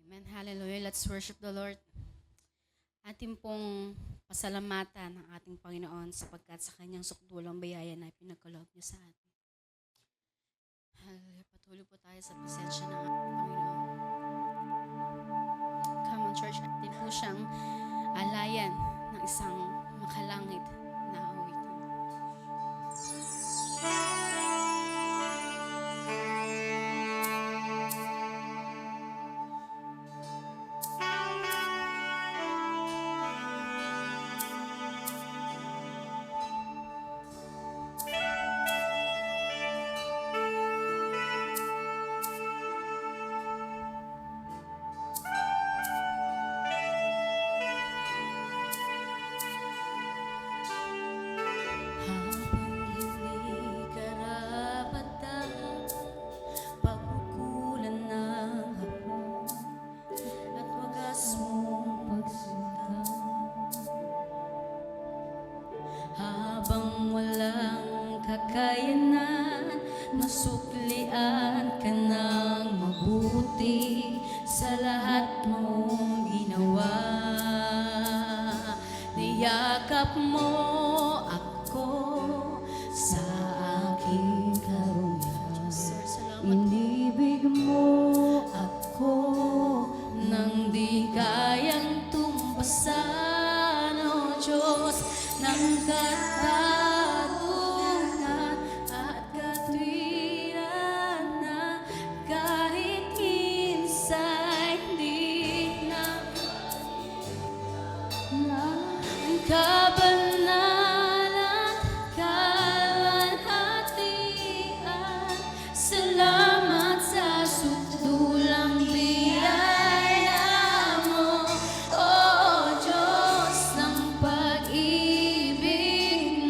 Amen. Hallelujah. Let's worship the Lord. Ating pong pasalamatan ng ating Panginoon sapagkat sa kanyang sukdulang biyaya na pinagkaloob niya sa atin. Hallelujah. Patuloy po tayo sa presensya ng ating Panginoon. Come on, church. Atin po siyang alayan ng isang makalangit na awitin. Kakayanan, nasuklian ka ng mabuti sa lahat mong ginawa. Niyakap mo ako sa aking karunungan. Inibig mo ako nang di kayang tumpasan, O Diyos ng kabanalan, kalwalhatian. Salamat sa sukdulang biyaya mo, O Diyos ng pag-ibig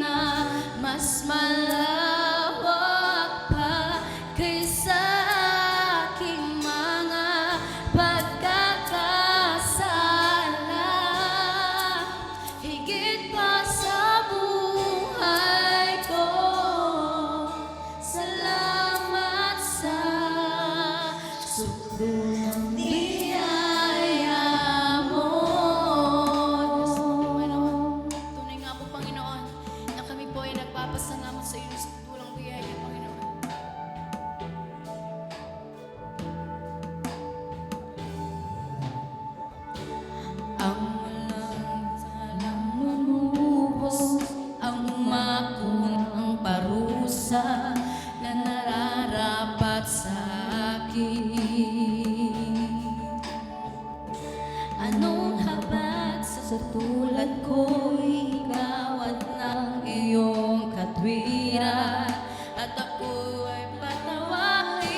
na mas malawak pa kaysa aking mga pagkakasala. Higit pa sa buhay ko, salamat sa sukdulang biyaya mo. Tunay nga po, Panginoon, na kami po ay nagpapasalamat sa iyo sa sukdulang biyaya, Panginoon. Ang ang umakunang parusa na nararapat sa akin. Anong habag sa tulad ko'y gawad ng iyong katwiran at ako ay patawain.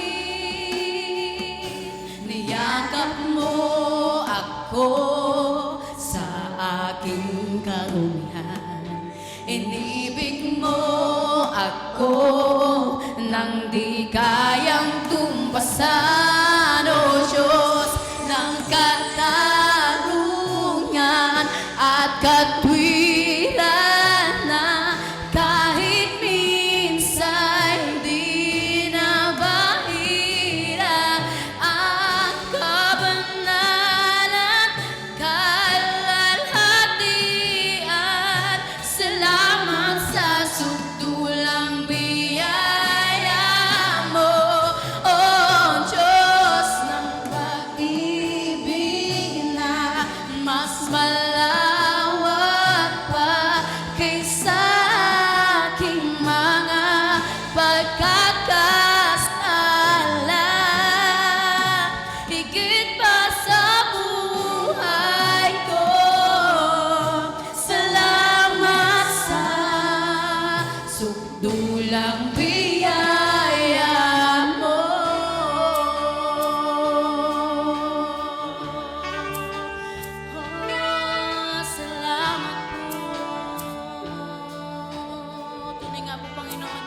Niyakap mo ako sa aking karumihan. Inibig mo ako nang di kayang tumpasan, O Diyos ng katarungan at katwiran na kahit minsan di nabahira ang kabanalan, kalwalhatian. Salamat sa sukdulang biyaya mo, O Diyos ng pag-ibig na mas malawak pa kaysa aking mga pagkakasala. Higit pa sa buhay ko, salamat sa sukdulang biyaya mo. Salamat po. Tunay nga po, Panginoon,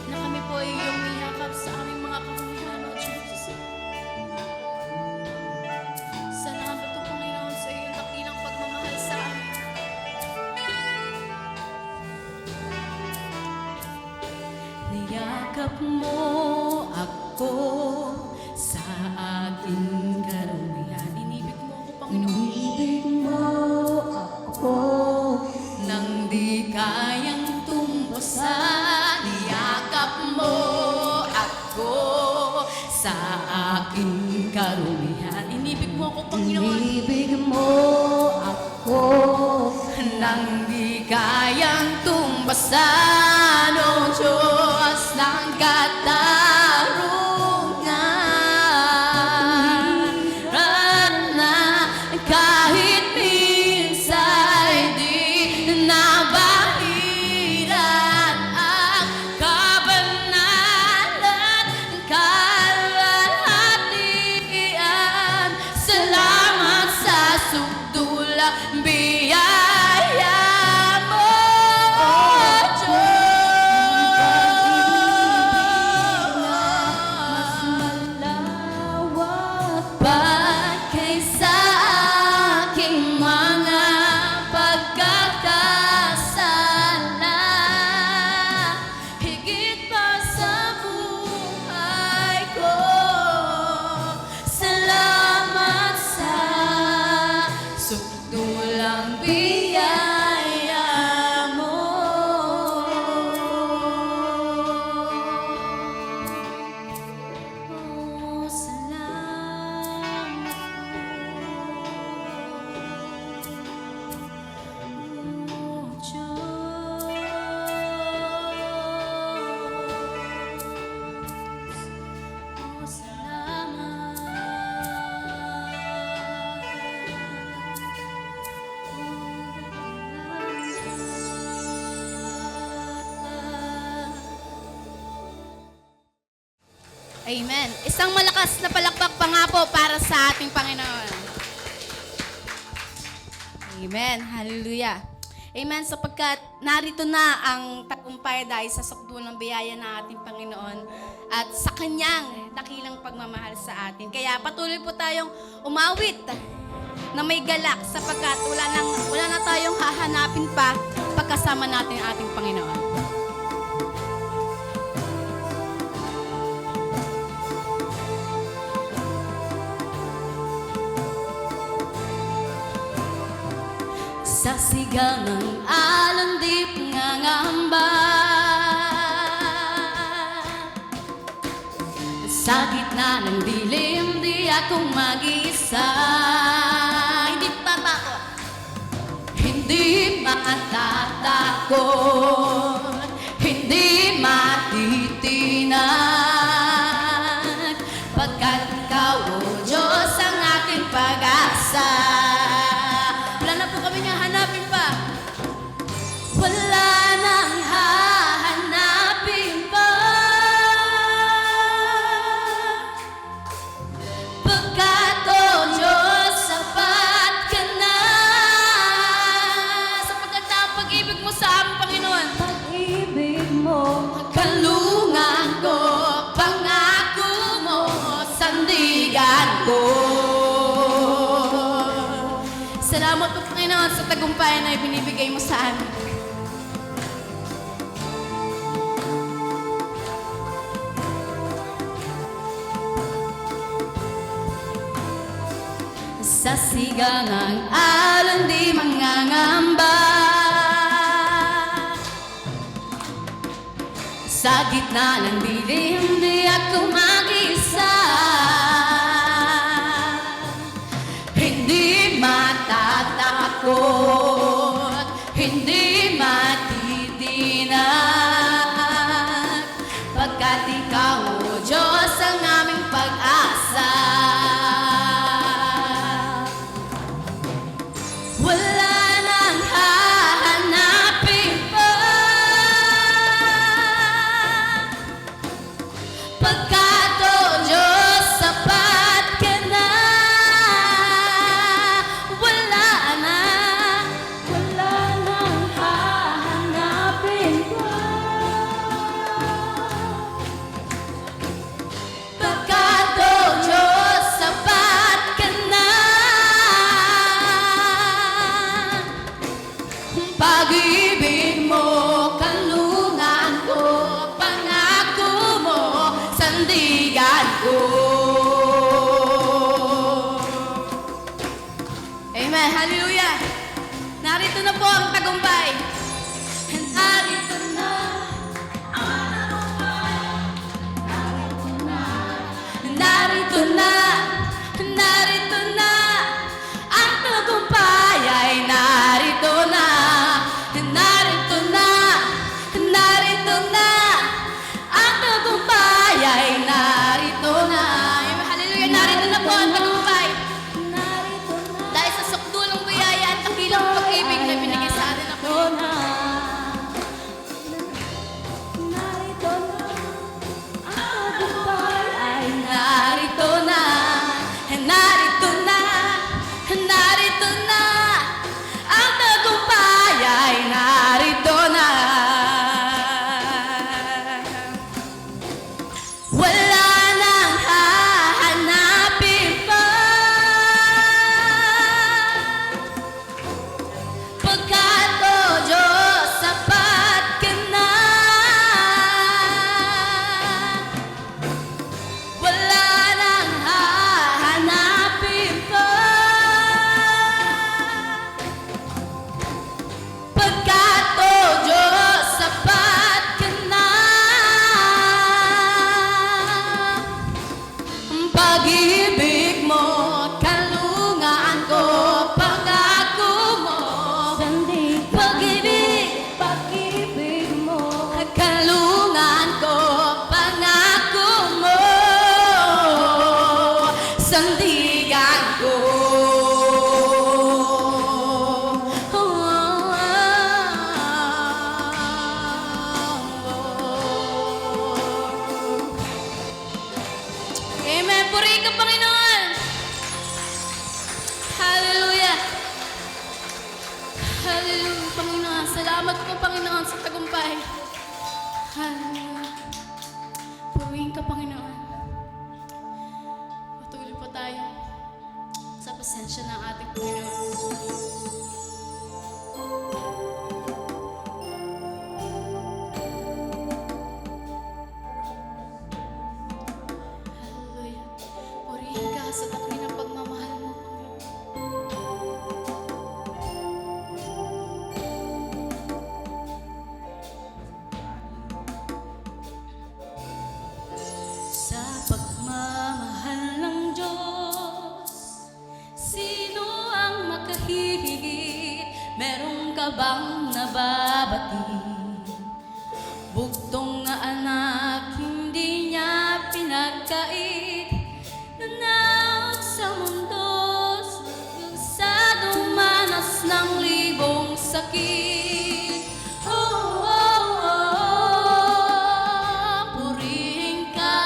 na kami po ay iyong niyakap sa aming mga kamuhian, O Diyos. Salamat po, Panginoon, sa iyong dakilang pagmamahal sa amin. Niyakap mo ako sa aking karumihan. Panginoon. Ibig mo ako Nang di kayang tumbasan, niyakap mo ako sa aking karumihan. Inibig mo ako, Panginoon. Ibig mo ako Nang di kayang tumbasan, O Diyos ng katarungan, na kahit minsan di nabahiran ang kabanalan, kalwalhatian. Salamat sa sugdulang biyaya mo, O malawak Ba't kaysa aking mga pagkakasala, higit pa sa buhay ko, salamat sa sukdulang biyaya mo. Oh, salamat po, Diyos. Oh, salamat. Amen. Isang malakas na palakpak pa nga po para sa ating Panginoon. Amen. Hallelujah. Amen. Sapagkat narito na ang tagumpay dahil sa sukdulang biyaya ng ating Panginoon at sa Kanyang dakilang pagmamahal sa atin. Kaya patuloy po tayong umawit na may galak sapagkat wala na tayong hahanapin pa pagkasama natin ang ating Panginoon. Sa sigang ng alandip ngangamba, sa gitna ng dilim di ako mag-isa. Hindi tatakot, hindi matatakot, hindi matitinag, pagkat ikaw, O Diyos, ang aking pag-asa. Wala na po kami niyang hanapin pa. Wala nang hahanapin pa. Pagkat, O Diyos, sapat ka na. Sapagkat ang pag-ibig mo sa amin, Panginoon. pag-ibig mo Kalungan ko, pangako mo, sandigan ko. Salamat po, Panginoon, sa tagumpay na ibinibigay mo sa amin. Sa sigang ng alon di mangangamba, sa gitna ng dilim di ako mag-isa. Hindi matatakot, hindi matitinag, pagkat ikaw, O Diyos, ang aming pag-asa. Wala nang hahanapin pa. Pagkat, O Diyos, sapat ka na. Wala nang hahanapin pa. Pagkat, O Diyos, sapat ka na. Pag-ibig mo, kalungan ko, pangako mo, sandigan ko. narito na, narito na, ang tagumpay ay narito na, narito na, narito na, ang tagumpay ay narito na. Hallelujah, narito na po ang tagumpay. Narito na, Dahil sa sukdulang biyaya at dakilang pag-ibig na binigay sa atin ng Panginoon. narito na, ang tagumpay ay Narito na, narito na, narito na, ang tagumpay ay narito na. Wala nang hahanapin pa, pagkat o Diyos, sapat ka na. Wala nang hahanapin pa, pagkat o Diyos, sapat ka na. Ang pag-ibig mo, kalungan ko, pangako mo. sandig Pag-ibig, pag-ibig mo. kalungan ko, pangako mo, sandigan ko. Amen. Purihin ka, Panginoon. Hallelujah. Hallelujah, Panginoon. Salamat po, Panginoon, sa tagumpay. Hallelujah. Purihin ka, Panginoon. Patuloy po tayo sa pasensya ng ating Panginoon. Hallelujah. Purihin ka sa dakilang pagmamahal mo, Panginoon. Sa pagmamahal ng Diyos, sino ang makahihigit? Meron ka bang nababati? Bugtong na anak, hindi niya pinagkait. Nanaot sa mundo, sa dumanas ng libong sakit. Oh, oh, oh, purihin ka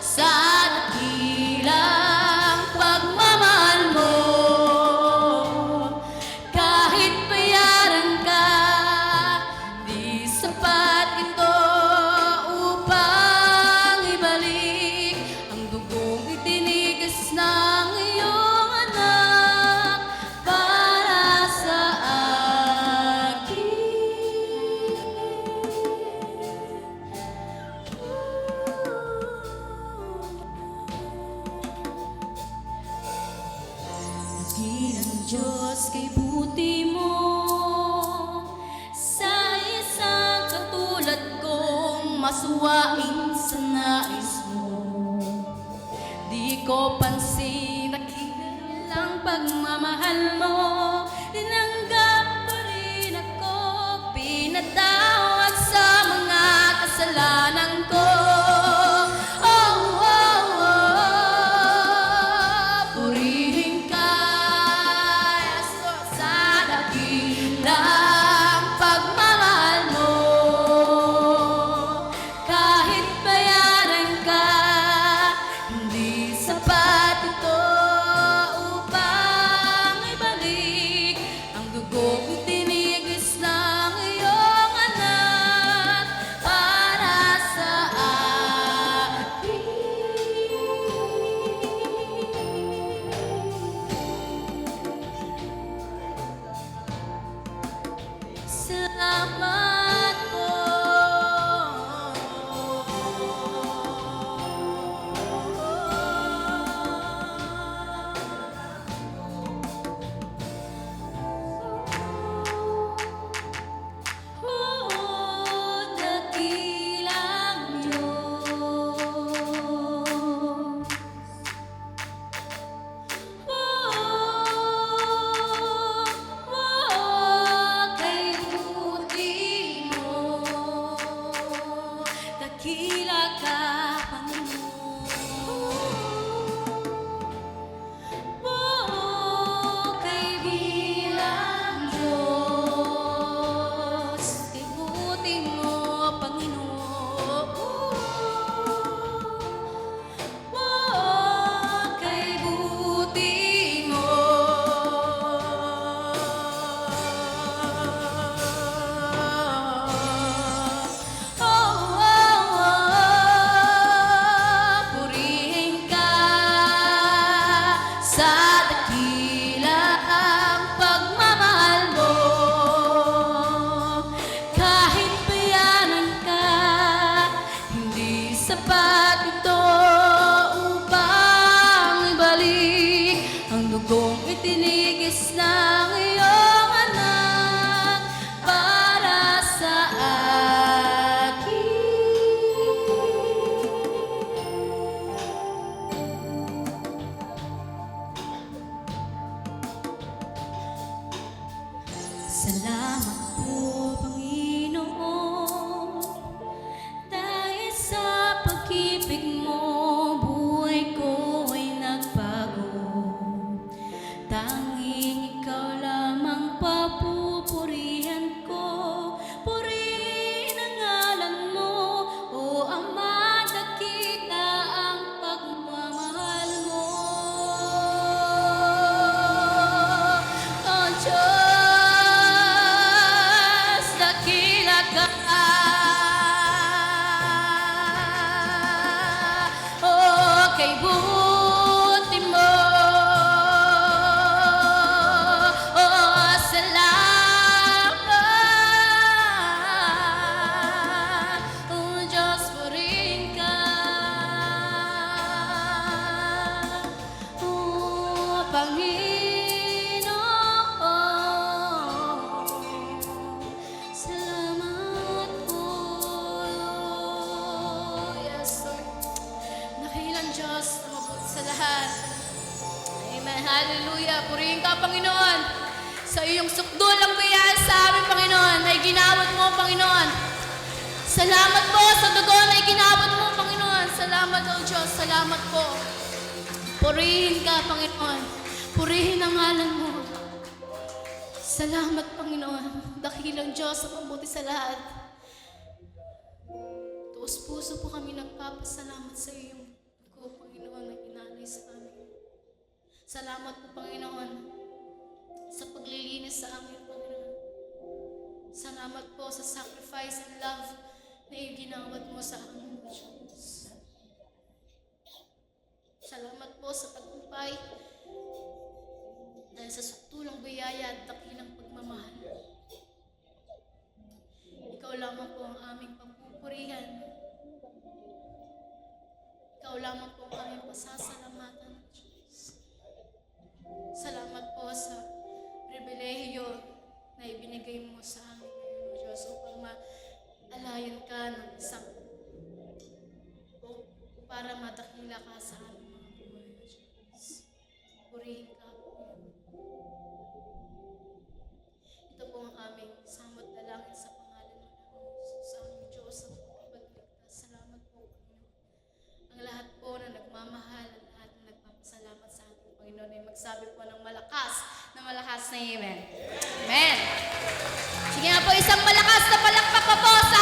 sa dakilang pagmamahal mo. Kahit bayaran ka, di sapat ito upang ibalik ang dugong itinigas ng iyong anak para sa akin. Di ng Diyos kay buti mo sa isang katulad kong masuwain sa nais mo. Di ko pansin nakikilang pagmamahal mo. Tinanggap pa rin ako, pinatawad sa mga kasalanan ko. Oh, oh, oh, purihin ka sa dakilang pagmamahal mo. Kahit bayaran ka, hindi sapat ito upang ibalik ang dugo dakila ka, Panginoon. Kay bilang Diyos, kay buti mo, Panginoon. Kay buti mo. Purihin ka sa dakila ang pagmamahal mo. Kahit bayanan ka, hindi sapat ito upang ibalik ang dugong itinigis ng iyong anak para sa akin. Salamat po, Panginoon, dahil sa pag-ibig mo, buhay ko ay nagbago. Tanging ikaw lamang papupurihan ko. Purihin ang ngalan mo, O Ama, dakila ang pagmamahal mo. O Diyos, dakila ka. Kay buti mo. Salamat. Diyos, purihin ka. Panginoon, salamat po. Yes, Lord. Dakilang Diyos na mabuti sa lahat. Amen. Hallelujah. Purihin ka, Panginoon. Sa iyong sukdulang biyaya sa amin, Panginoon, ay ginawad mo, Panginoon. Salamat po sa dugo na iginawad mo, Panginoon. Salamat, O Diyos. Salamat po. Purihin ka, Panginoon. Purihin ang ngalan mo. Salamat, Panginoon. Dakilang Diyos na mabuti sa lahat. Tuos puso po kami nagpapasalamat sa iyong dugo, Panginoon, na inalay sa amin. Salamat po, Panginoon, sa paglilinis sa amin, Panginoon. Salamat po sa sacrifice and love na iginawad mo sa amin, O Diyos. Salamat po sa tagumpay dahil sa suktulang biyaya at dakilang pagmamahal. Ikaw lamang po ang aming pagpupurihan. Ikaw lamang po ang aming pasasalamatan, Diyos. Salamat po sa pribilehiyo na ibinigay mo sa amin ngayon, O Diyos, upang maalayan ka ng isang para madakila ka sa aming mga buhay, O Diyos. Purihin ka po. Ito po ang aming samot dalangin sa pangalan ng sa aming Diyos ang pagligtas. Salamat po, Panginoon. Ang lahat po na nagmamahal, ang lahat na nagpapasalamat sa ating Panginoon ay magsabi po ng malakas na Amen. Amen. Sige nga po, isang malakas na palakpak pa po sa